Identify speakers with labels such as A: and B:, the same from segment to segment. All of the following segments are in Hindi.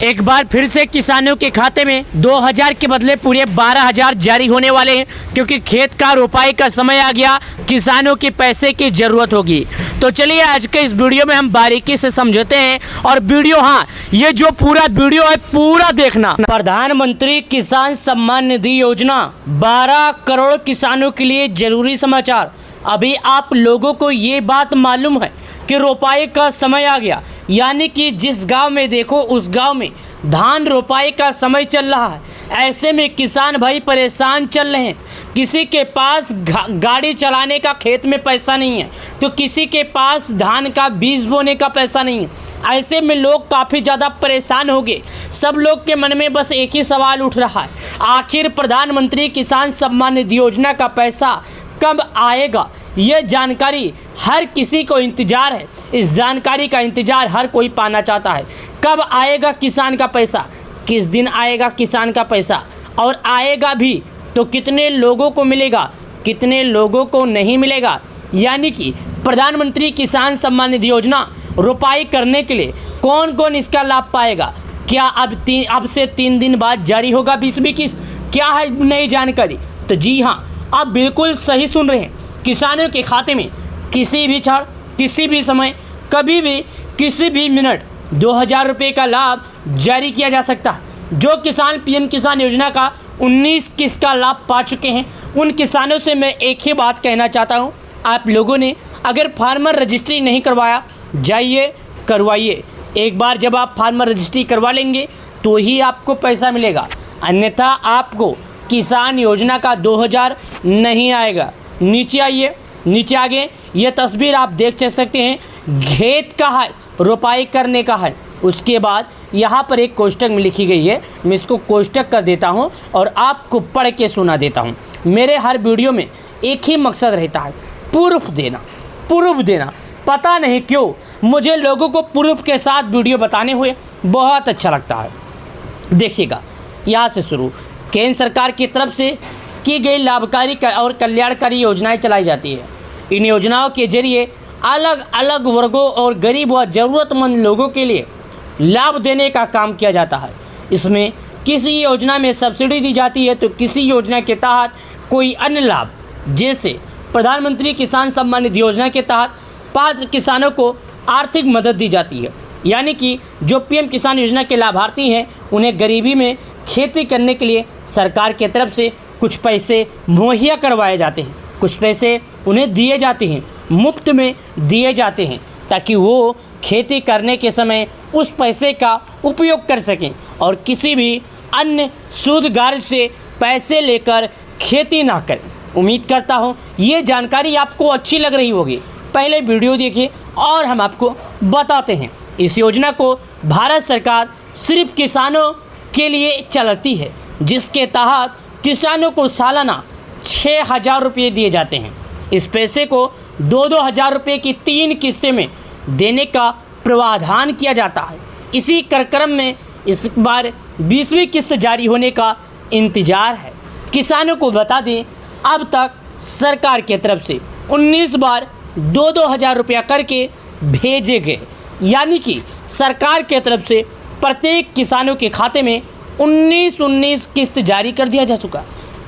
A: एक बार फिर से किसानों के खाते में 2000 के बदले पूरे 12000 जारी होने वाले हैं, क्योंकि खेत का रोपाई का समय आ गया। किसानों के पैसे की ज़रूरत होगी। तो चलिए आज के इस वीडियो में हम बारीकी से समझते हैं और वीडियो, हाँ, ये जो पूरा वीडियो है पूरा देखना। प्रधानमंत्री किसान सम्मान निधि योजना 12 करोड़ किसानों के लिए जरूरी समाचार। अभी आप लोगों को ये बात मालूम है कि रोपाई का समय आ गया, यानी कि जिस गांव में देखो उस गांव में धान रोपाई का समय चल रहा है। ऐसे में किसान भाई परेशान चल रहे हैं। किसी के पास गाड़ी चलाने का खेत में पैसा नहीं है, तो किसी के पास धान का बीज बोने का पैसा नहीं है। ऐसे में लोग काफ़ी ज़्यादा परेशान हो गए। सब लोग के मन में बस एक ही सवाल उठ रहा है, आखिर प्रधानमंत्री किसान सम्मान निधि योजना का पैसा कब आएगा। ये जानकारी हर किसी को इंतज़ार है। इस जानकारी का इंतज़ार हर कोई पाना चाहता है। कब आएगा किसान का पैसा, किस दिन आएगा किसान का पैसा, और आएगा भी तो कितने लोगों को मिलेगा, कितने लोगों को नहीं मिलेगा। यानी कि प्रधानमंत्री किसान सम्मान निधि योजना रोपाई करने के लिए कौन कौन इसका लाभ पाएगा। क्या अब से 3 दिन बाद जारी होगा 20वीं किस्त, क्या है नई जानकारी। तो जी हाँ, आप बिल्कुल सही सुन रहे हैं। किसानों के खाते में किसी भी क्षण, किसी भी समय, कभी भी, किसी भी मिनट 2000 रुपये का लाभ जारी किया जा सकता है। जो किसान पीएम किसान योजना का 19 किस्त का लाभ पा चुके हैं, उन किसानों से मैं एक ही बात कहना चाहता हूं, आप लोगों ने अगर फार्मर रजिस्ट्री नहीं करवाया, जाइए करवाइए। एक बार जब आप फार्मर रजिस्ट्री करवा लेंगे तो ही आपको पैसा मिलेगा, अन्यथा आपको किसान योजना का 2000 नहीं आएगा। नीचे आइए, नीचे आगे ये तस्वीर आप देख सकते हैं। खेत का है, रोपाई करने का है। उसके बाद यहाँ पर एक कोष्टक में लिखी गई है, मैं इसको कोष्टक कर देता हूँ और आपको पढ़ के सुना देता हूँ। मेरे हर वीडियो में एक ही मकसद रहता है, प्रूफ देना, प्रूफ देना। पता नहीं क्यों मुझे लोगों को प्रूफ के साथ वीडियो बताने हुए बहुत अच्छा लगता है। देखिएगा, यहाँ से शुरू। केंद्र सरकार की तरफ से की गई लाभकारी और कल्याणकारी योजनाएं चलाई जाती है। इन योजनाओं के जरिए अलग अलग वर्गों और गरीब व ज़रूरतमंद लोगों के लिए लाभ देने का काम किया जाता है। इसमें किसी योजना में सब्सिडी दी जाती है तो किसी योजना के तहत कोई अन्य लाभ, जैसे प्रधानमंत्री किसान सम्मान निधि योजना के तहत पात्र किसानों को आर्थिक मदद दी जाती है। यानी कि जो पीएम किसान योजना के लाभार्थी हैं, उन्हें गरीबी में खेती करने के लिए सरकार की तरफ से कुछ पैसे मुहैया करवाए जाते हैं, कुछ पैसे उन्हें दिए जाते हैं, मुफ्त में दिए जाते हैं, ताकि वो खेती करने के समय उस पैसे का उपयोग कर सकें और किसी भी अन्य सूदगार से पैसे लेकर खेती ना करें। उम्मीद करता हूँ ये जानकारी आपको अच्छी लग रही होगी। पहले वीडियो देखिए और हम आपको बताते हैं। इस योजना को भारत सरकार सिर्फ किसानों के लिए चलाती है, जिसके तहत किसानों को सालाना 6000 रुपये दिए जाते हैं। इस पैसे को 2-2 हज़ार रुपये की 3 किस्तें में देने का प्रावधान किया जाता है। इसी कार्यक्रम में इस बार 20वीं किस्त जारी होने का इंतज़ार है। किसानों को बता दें, अब तक सरकार की तरफ से 19 बार 2-2 हज़ार रुपया करके भेजे गए। यानी कि सरकार की तरफ से प्रत्येक किसानों के खाते में 19 किस्त जारी कर दिया जा चुका।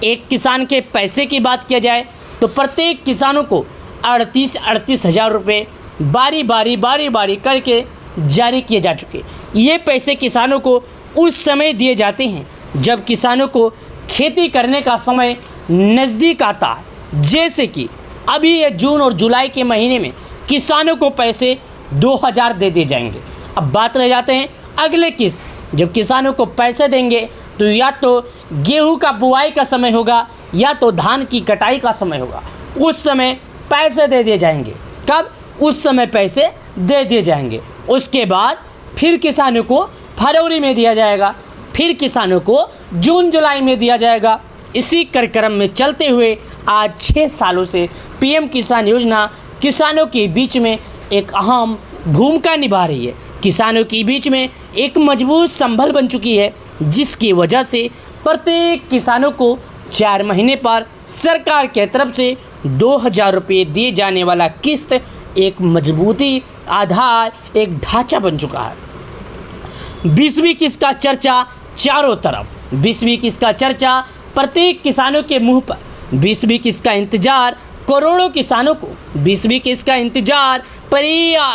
A: एक किसान के पैसे की बात किया जाए तो प्रत्येक किसानों को 38 हज़ार रुपये बारी बारी करके जारी किए जा चुके। ये पैसे किसानों को उस समय दिए जाते हैं जब किसानों को खेती करने का समय नज़दीक आता है। जैसे कि अभी ये जून और जुलाई के महीने में किसानों को पैसे 2000 दे दिए जाएंगे। अब बात रह जाते हैं अगले किस्त। जब किसानों को पैसे देंगे तो या तो गेहूं का बुआई का समय होगा या तो धान की कटाई का समय होगा। उस समय पैसे दे दिए जाएंगे। कब? उस समय पैसे दे दिए जाएंगे। उसके बाद फिर किसानों को फरवरी में दिया जाएगा, फिर किसानों को जून जुलाई में दिया जाएगा। इसी कार्यक्रम में चलते हुए आज 6 सालों से पीएम किसान योजना किसानों के बीच में एक अहम भूमिका निभा रही है। किसानों के बीच में एक मजबूत संबल बन चुकी है, जिसकी वजह से प्रत्येक किसानों को 4 महीने पर सरकार के तरफ से 2000 रुपये दिए जाने वाला किस्त एक मजबूती, आधार, एक ढांचा बन चुका है। 20वीं किस्त का चर्चा चारों तरफ, 20वीं किस्त का चर्चा प्रत्येक किसानों के मुंह पर, 20वीं किस्त का इंतजार करोड़ों किसानों को, 20वीं किस्त का इंतजार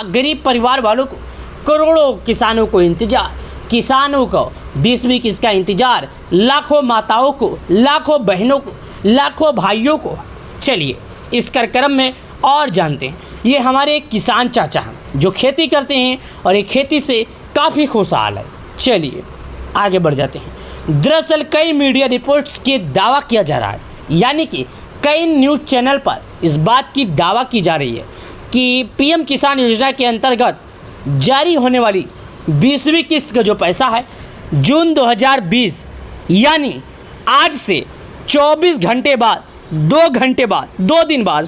A: गरीब परिवार वालों को, करोड़ों किसानों को इंतजार, किसानों को 20वीं किस्त का इंतजार, लाखों माताओं को, लाखों बहनों को, लाखों भाइयों को। चलिए इस कार्यक्रम में और जानते हैं। ये हमारे एक किसान चाचा हैं जो खेती करते हैं और ये खेती से काफ़ी खुशहाल है। चलिए आगे बढ़ जाते हैं। दरअसल कई मीडिया रिपोर्ट्स के दावा किया जा रहा है, यानी कि कई न्यूज़ चैनल पर इस बात की दावा की जा रही है कि पीएम किसान योजना के अंतर्गत जारी होने वाली 20वीं किस्त का जो पैसा है जून 2020 यानी आज से 24 घंटे बाद, 2 दिन बाद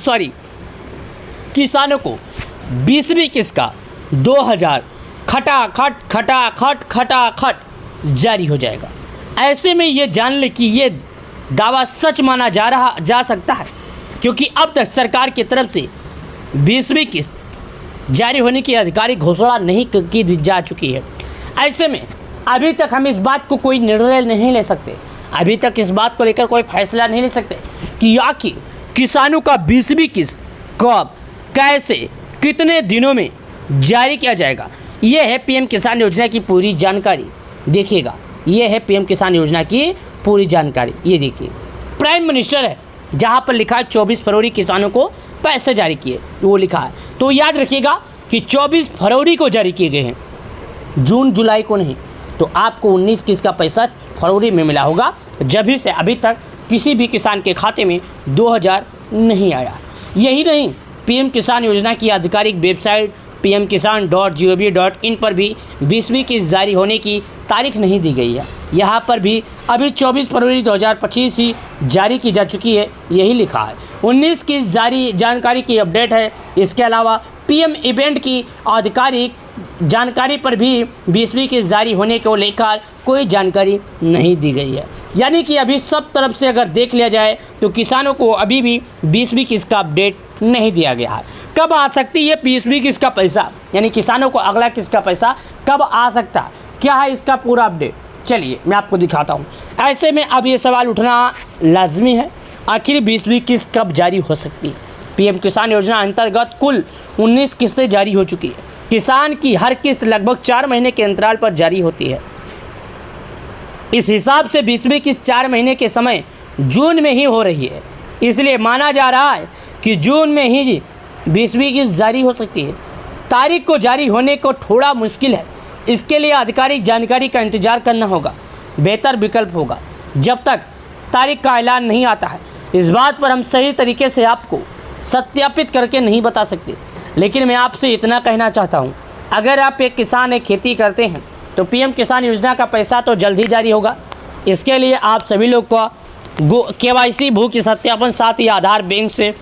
A: किसानों को 20वीं किस्त का 2000 खटाखट जारी हो जाएगा। ऐसे में ये जान ले कि ये दावा सच माना जा सकता है, क्योंकि अब तक सरकार की तरफ से 20वीं किस्त जारी होने की आधिकारिक घोषणा नहीं की जा चुकी है। ऐसे में अभी तक हम इस बात को कोई निर्णय नहीं ले सकते, अभी तक इस बात को लेकर कोई फैसला नहीं ले सकते कि आखिर किसानों का 20वीं किस्त कब, कैसे, कितने दिनों में जारी किया जाएगा। ये है पीएम किसान योजना की पूरी जानकारी। देखिएगा, ये है पीएम किसान योजना की पूरी जानकारी। ये देखिए, प्राइम मिनिस्टर है जहाँ पर लिखा है 24 फरवरी किसानों को पैसे जारी किए, वो लिखा है। तो याद रखिएगा कि 24 फरवरी को जारी किए गए हैं, जून जुलाई को नहीं। तो आपको 19 किस्त का पैसा फरवरी में मिला होगा, जब से अभी तक किसी भी किसान के खाते में 2000 नहीं आया। यही नहीं, पीएम किसान योजना की आधिकारिक वेबसाइट pmkisan.gov.in पर भी 20वीं किस्त जारी होने की तारीख नहीं दी गई है। यहाँ पर भी अभी 24 फरवरी 2025 ही जारी की जा चुकी है, यही लिखा है। 19 किस्त जारी जानकारी की अपडेट है। इसके अलावा पीएम इवेंट की आधिकारिक जानकारी पर भी 20वीं किस्त जारी होने को लेकर कोई जानकारी नहीं दी गई है। यानी कि अभी सब तरफ से अगर देख लिया जाए तो किसानों को अभी भी 20वीं किस्त का अपडेट नहीं दिया गया है। कब आ सकती है 20वीं किस्त का पैसा, यानी किसानों को अगला किस्त का पैसा कब आ सकता है, क्या है इसका पूरा अपडेट, चलिए मैं आपको दिखाता हूँ। ऐसे में अब ये सवाल उठना लाजमी है, आखिर 20वीं किस्त कब जारी हो सकती है। पीएम किसान योजना अंतर्गत कुल 19 किस्तें जारी हो चुकी है। किसान की हर किस्त लगभग 4 महीने के अंतराल पर जारी होती है। इस हिसाब से 20वीं किस्त 4 महीने के समय जून में ही हो रही है, इसलिए माना जा रहा है कि जून में ही 20वीं किस्त जारी हो सकती है। तारीख को जारी होने को थोड़ा मुश्किल है, इसके लिए आधिकारिक जानकारी का इंतजार करना होगा, बेहतर विकल्प होगा। जब तक तारीख का ऐलान नहीं आता है, इस बात पर हम सही तरीके से आपको सत्यापित करके नहीं बता सकते। लेकिन मैं आपसे इतना कहना चाहता हूँ, अगर आप एक किसान एक खेती करते हैं तो पीएम किसान योजना का पैसा तो जल्द ही जारी होगा। इसके लिए आप सभी लोग को KYC भू के सत्यापन, साथ ही आधार बैंक से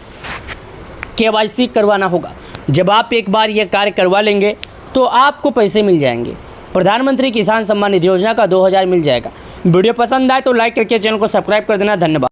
A: KYC करवाना होगा। जब आप एक बार ये कार्य करवा लेंगे तो आपको पैसे मिल जाएंगे। प्रधानमंत्री किसान सम्मान निधि योजना का 2000 मिल जाएगा। वीडियो पसंद आए तो लाइक करके चैनल को सब्सक्राइब कर देना। धन्यवाद।